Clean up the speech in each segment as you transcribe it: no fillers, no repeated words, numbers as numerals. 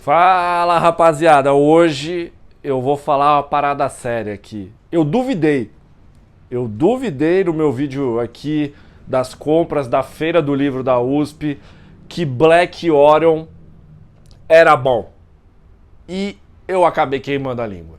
Fala, rapaziada, hoje eu vou falar uma parada séria aqui. Eu duvidei no meu vídeo aqui das compras da Feira do Livro da USP que Black Orion era bom. E eu acabei queimando a língua.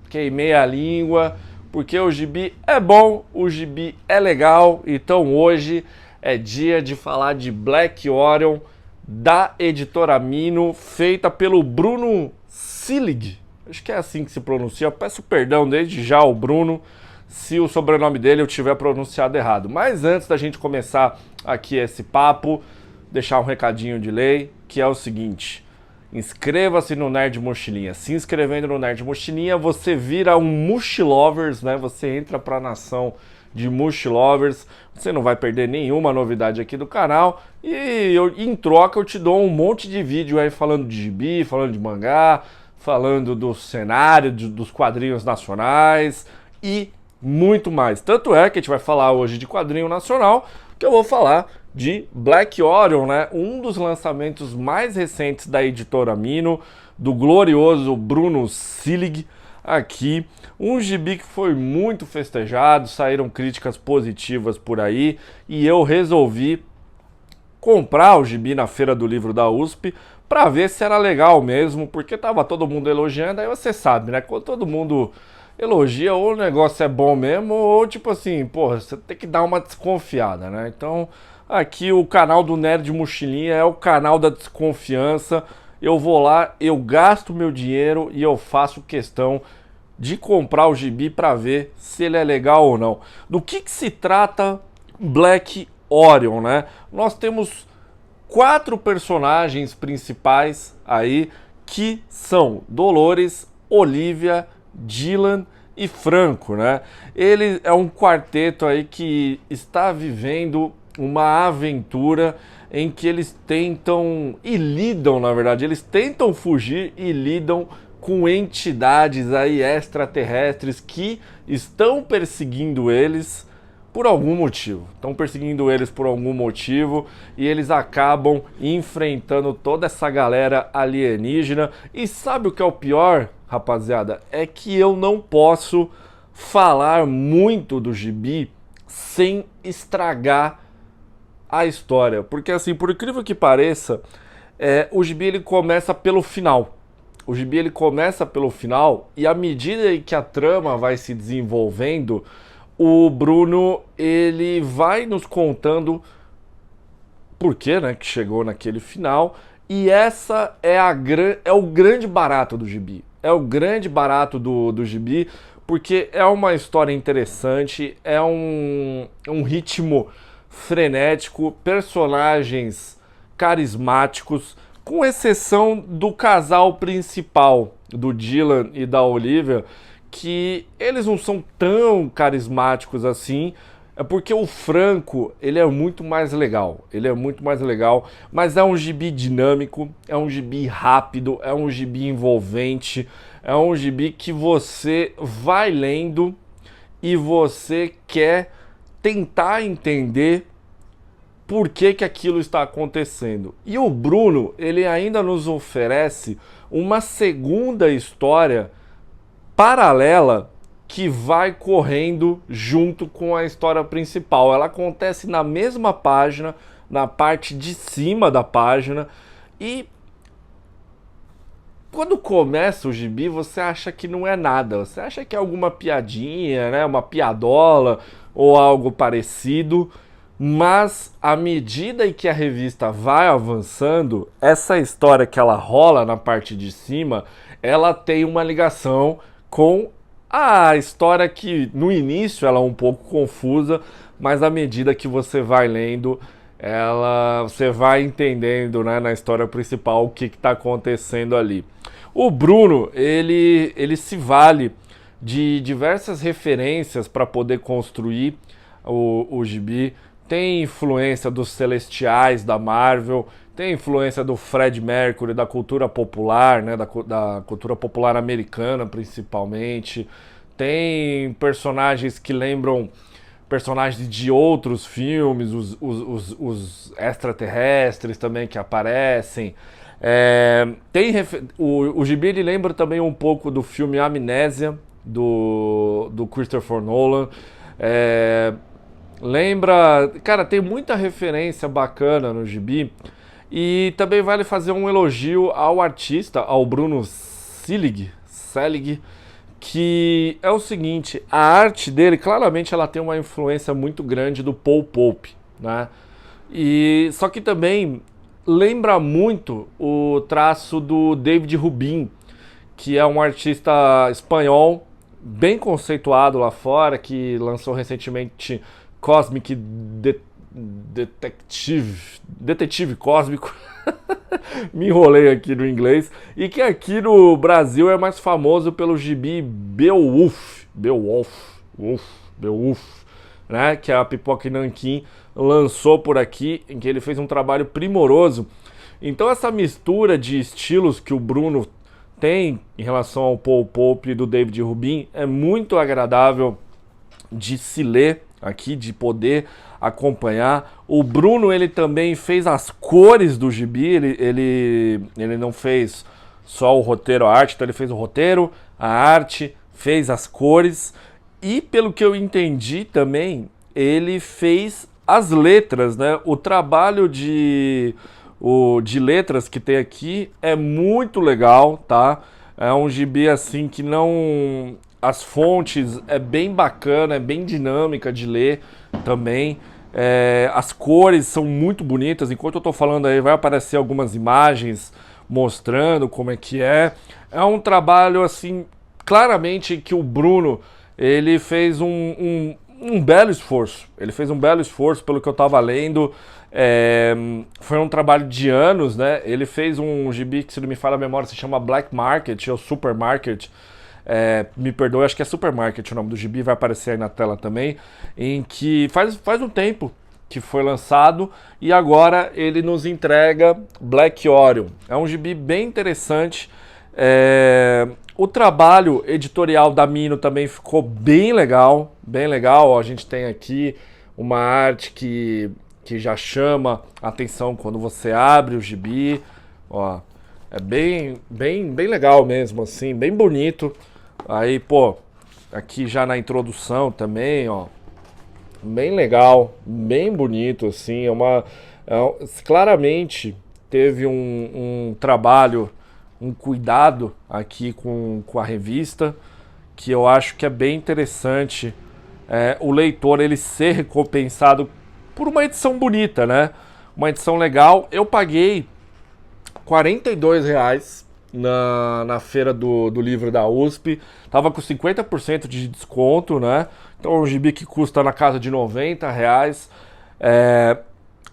Queimei a língua porque o gibi é bom, o gibi é legal, então hoje é dia de falar de Black Orion da editora Mino, feita pelo Bruno Sillig. Acho que é assim que se pronuncia. Eu peço perdão desde já ao Bruno se o sobrenome dele eu tiver pronunciado errado. Mas antes da gente começar aqui esse papo, deixar um recadinho de lei, que é o seguinte: inscreva-se no Nerd Mochilinha. Se inscrevendo no Nerd Mochilinha, você vira um Mochilovers, né? Você entra para a nação de Mochilovers. Você não vai perder nenhuma novidade aqui do canal. E em troca eu te dou um monte de vídeo aí falando de gibi, falando de mangá, falando do cenário, dos quadrinhos nacionais e muito mais. Tanto é que a gente vai falar hoje de quadrinho nacional, que eu vou falar de Black Orion, né? Um dos lançamentos mais recentes da editora Mino, do glorioso Bruno Sillig aqui. Um gibi que foi muito festejado, saíram críticas positivas por aí, e eu resolvi comprar o gibi na Feira do Livro da USP para ver se era legal mesmo, porque tava todo mundo elogiando, aí você sabe, né? Quando todo mundo elogia, ou o negócio é bom mesmo, ou tipo assim, porra, você tem que dar uma desconfiada, né? Então, aqui o canal do Nerd Mochilinha é o canal da desconfiança. Eu vou lá, eu gasto meu dinheiro e eu faço questão de comprar o gibi para ver se ele é legal ou não. Do que se trata Black Orion, né? Nós temos 4 personagens principais aí, que são Dolores, Olivia, Dylan e Franco, né? Ele é um quarteto aí que está vivendo uma aventura em que eles tentam e lidam, na verdade, eles tentam fugir e lidam com entidades aí extraterrestres que estão perseguindo eles por algum motivo. Estão perseguindo eles por algum motivo e eles acabam enfrentando toda essa galera alienígena. E sabe o que é o pior, rapaziada? É que eu não posso falar muito do gibi sem estragar a história. Porque assim, por incrível que pareça, o gibi ele começa pelo final. O gibi ele começa pelo final e à medida que a trama vai se desenvolvendo, o Bruno ele vai nos contando por que, né, que chegou naquele final. E essa é o grande barato do gibi. É o grande barato do gibi, porque é uma história interessante, é um ritmo frenético, personagens carismáticos, com exceção do casal principal, do Dylan e da Olivia, que eles não são tão carismáticos assim. É porque o Franco, ele é muito mais legal, mas é um gibi dinâmico, é um gibi rápido, é um gibi envolvente, é um gibi que você vai lendo e você quer tentar entender por que aquilo está acontecendo. E o Bruno, ele ainda nos oferece uma segunda história paralela que vai correndo junto com a história principal. Ela acontece na mesma página, na parte de cima da página, e quando começa o gibi você acha que não é nada, você acha que é alguma piadinha, né, uma piadola ou algo parecido, mas à medida em que a revista vai avançando, essa história que ela rola na parte de cima, ela tem uma ligação com a história que no início ela é um pouco confusa, mas à medida que você vai lendo, você vai entendendo, né, na história principal o que está acontecendo ali. O Bruno, ele se vale de diversas referências para poder construir o gibi. Tem influência dos Celestiais da Marvel, tem influência do Fred Mercury, da cultura popular, né, da cultura popular americana principalmente. Tem personagens que lembram personagens de outros filmes, os extraterrestres também que aparecem. O gibi ele lembra também um pouco do filme Amnésia, do Christopher Nolan. Lembra... Cara, tem muita referência bacana no gibi. E também vale fazer um elogio ao artista, ao Bruno Selig, que é o seguinte, a arte dele, claramente ela tem uma influência muito grande do Paul Pope, né? E só que também lembra muito o traço do David Rubin, que é um artista espanhol bem conceituado lá fora, que lançou recentemente Cosmic Detetive Cósmico. Me enrolei aqui no inglês. E que aqui no Brasil é mais famoso pelo gibi Beowulf, né? Que a Pipoca e Nanquim lançou por aqui, em que ele fez um trabalho primoroso. Então essa mistura de estilos que o Bruno tem em relação ao Paul Pope e do David Rubin é muito agradável de se ler aqui, de poder acompanhar. O Bruno, ele também fez as cores do gibi, ele não fez só o roteiro, a arte, então ele fez o roteiro, a arte, fez as cores e, pelo que eu entendi também, ele fez as letras, né? O trabalho de letras que tem aqui é muito legal, tá? É um gibi assim que não... As fontes é bem bacana, é bem dinâmica de ler também. As cores são muito bonitas. Enquanto eu tô falando aí, vai aparecer algumas imagens mostrando como é que é. É um trabalho, assim, claramente que o Bruno, ele fez um belo esforço. Ele fez um belo esforço, pelo que eu tava lendo. Foi um trabalho de anos, né? Ele fez um gibi que, se não me falha a memória, se chama Black Market ou Supermarket. Me perdoe, acho que é Supermarket o nome do gibi, vai aparecer aí na tela também, em que faz um tempo que foi lançado e agora ele nos entrega Black Orion. É um gibi bem interessante. O trabalho editorial da Mino também ficou bem legal, bem legal. Ó, a gente tem aqui uma arte que já chama a atenção quando você abre o gibi. Ó, é bem legal mesmo, assim, bem bonito. Aí, pô, aqui já na introdução também, ó, bem legal, bem bonito, assim, claramente teve um trabalho, um cuidado aqui com a revista, que eu acho que é bem interessante o leitor ele ser recompensado por uma edição bonita, né? Uma edição legal. Eu paguei R$42 na feira do livro da USP, tava com 50% de desconto, né? Então é um gibi que custa na casa de R$90.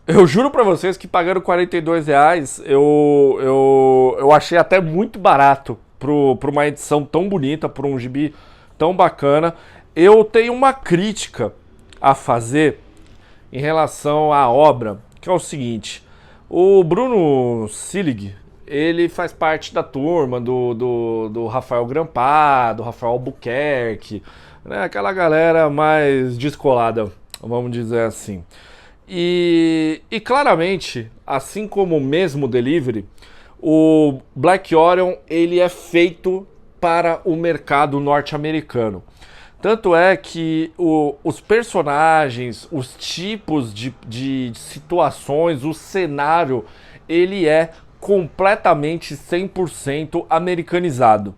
Eu juro pra vocês que pagando R$42 eu achei até muito barato pra uma edição tão bonita, pra um gibi tão bacana. Eu tenho uma crítica a fazer em relação à obra, que é o seguinte: o Bruno Selig, ele faz parte da turma do Rafael Grampá, do Rafael Albuquerque, né? Aquela galera mais descolada, vamos dizer assim. E claramente, assim como o mesmo Delivery, o Black Orion ele é feito para o mercado norte-americano. Tanto é que os personagens, os tipos de situações, o cenário, ele é completamente 100% americanizado.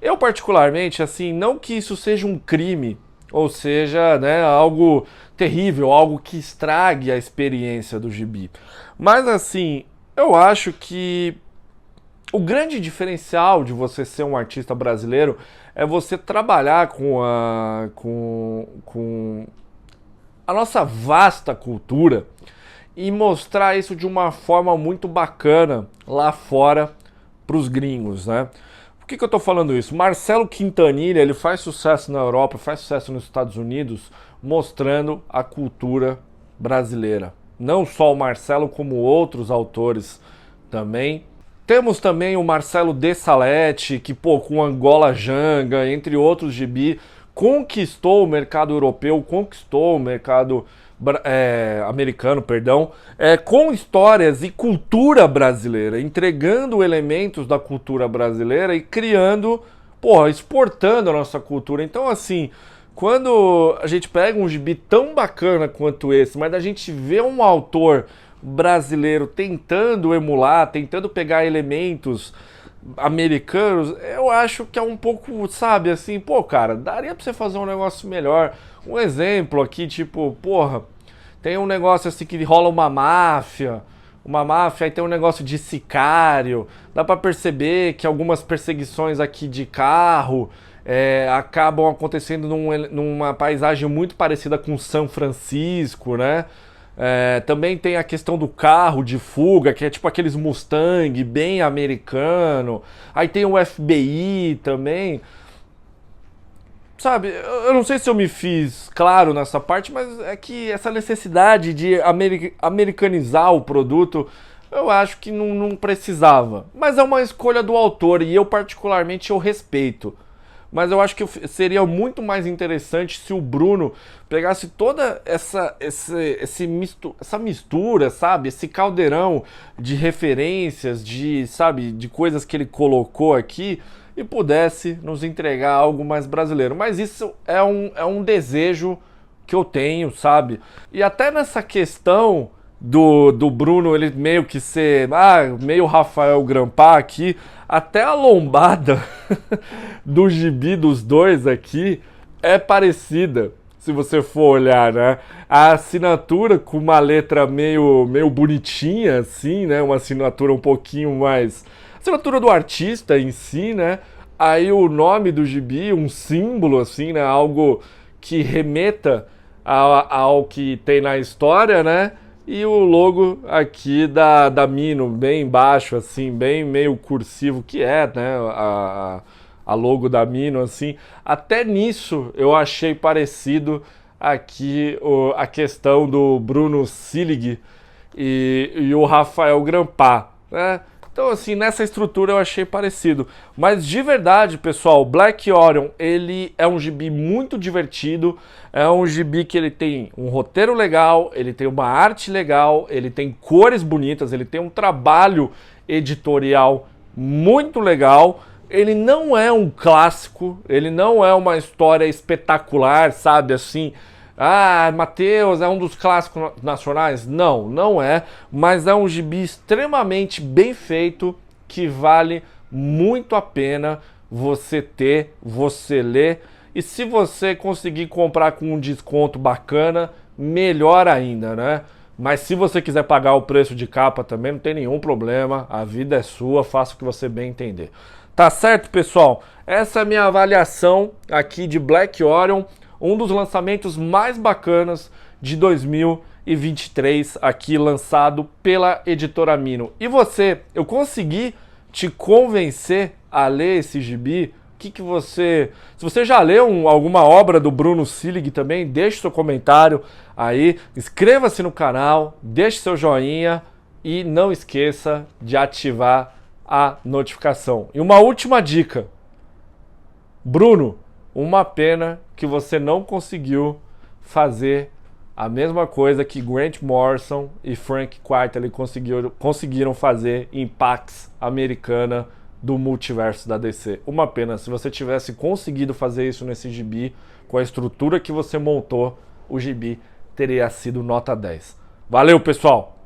Eu particularmente, assim, não que isso seja um crime, ou seja, né, algo terrível, algo que estrague a experiência do gibi. Mas assim, eu acho que o grande diferencial de você ser um artista brasileiro é você trabalhar com a nossa vasta cultura e mostrar isso de uma forma muito bacana lá fora para os gringos, né? Por que eu tô falando isso? Marcelo Quintanilha, ele faz sucesso na Europa, faz sucesso nos Estados Unidos, mostrando a cultura brasileira. Não só o Marcelo, como outros autores também. Temos também o Marcelo de Salete, que, pô, com Angola Janga, entre outros gibi, conquistou o mercado europeu, conquistou o mercado americano, perdão, com histórias e cultura brasileira, entregando elementos da cultura brasileira e criando, porra, exportando a nossa cultura. Então, assim, quando a gente pega um gibi tão bacana quanto esse, mas a gente vê um autor brasileiro tentando emular, tentando pegar elementos americanos, eu acho que é um pouco, sabe, assim, pô, cara, daria pra você fazer um negócio melhor. Um exemplo aqui, tipo, porra, tem um negócio assim que rola uma máfia, aí tem um negócio de sicário, dá pra perceber que algumas perseguições aqui de carro acabam acontecendo numa paisagem muito parecida com São Francisco, né? Também tem a questão do carro de fuga, que é tipo aqueles Mustang bem americano. Aí tem o FBI também. Sabe, eu não sei se eu me fiz claro nessa parte, mas é que essa necessidade de americanizar o produto, eu acho que não precisava. Mas é uma escolha do autor e eu particularmente eu respeito. Mas eu acho que seria muito mais interessante se o Bruno pegasse toda essa mistura, sabe? Esse caldeirão de referências, sabe, de coisas que ele colocou aqui e pudesse nos entregar algo mais brasileiro. Mas isso é um desejo que eu tenho, sabe? E até nessa questão do Bruno, ele meio que ser meio Rafael Grampar aqui, até a lombada do gibi dos dois aqui é parecida, se você for olhar, né? A assinatura com uma letra meio bonitinha, assim, né? Uma assinatura um pouquinho mais... assinatura do artista em si, né? Aí o nome do gibi, um símbolo, assim, né? Algo que remeta ao que tem na história, né? E o logo aqui da Mino, bem embaixo, assim, bem meio cursivo, que né? A logo da Mino, assim. Até nisso eu achei parecido aqui a questão do Bruno Sillig e o Rafael Grampar, né? Então, assim, nessa estrutura eu achei parecido. Mas, de verdade, pessoal, Black Orion, ele é um gibi muito divertido. É um gibi que ele tem um roteiro legal, ele tem uma arte legal, ele tem cores bonitas, ele tem um trabalho editorial muito legal. Ele não é um clássico, ele não é uma história espetacular, sabe, assim... Matheus é um dos clássicos nacionais? Não, não é, mas é um gibi extremamente bem feito que vale muito a pena você ter, você ler. E se você conseguir comprar com um desconto bacana, melhor ainda, né? Mas se você quiser pagar o preço de capa também, não tem nenhum problema, a vida é sua, faça o que você bem entender. Tá certo, pessoal? Essa é a minha avaliação aqui de Black Orion, um dos lançamentos mais bacanas de 2023, aqui lançado pela Editora Mino. E você, eu consegui te convencer a ler esse gibi? Que você... Se você já leu alguma obra do Bruno Sillig também, deixe seu comentário aí, inscreva-se no canal, deixe seu joinha e não esqueça de ativar a notificação. E uma última dica. Bruno, uma pena que você não conseguiu fazer a mesma coisa que Grant Morrison e Frank Quitely conseguiram fazer em Pax Americana do multiverso da DC. Uma pena, se você tivesse conseguido fazer isso nesse gibi, com a estrutura que você montou, o gibi teria sido nota 10. Valeu, pessoal!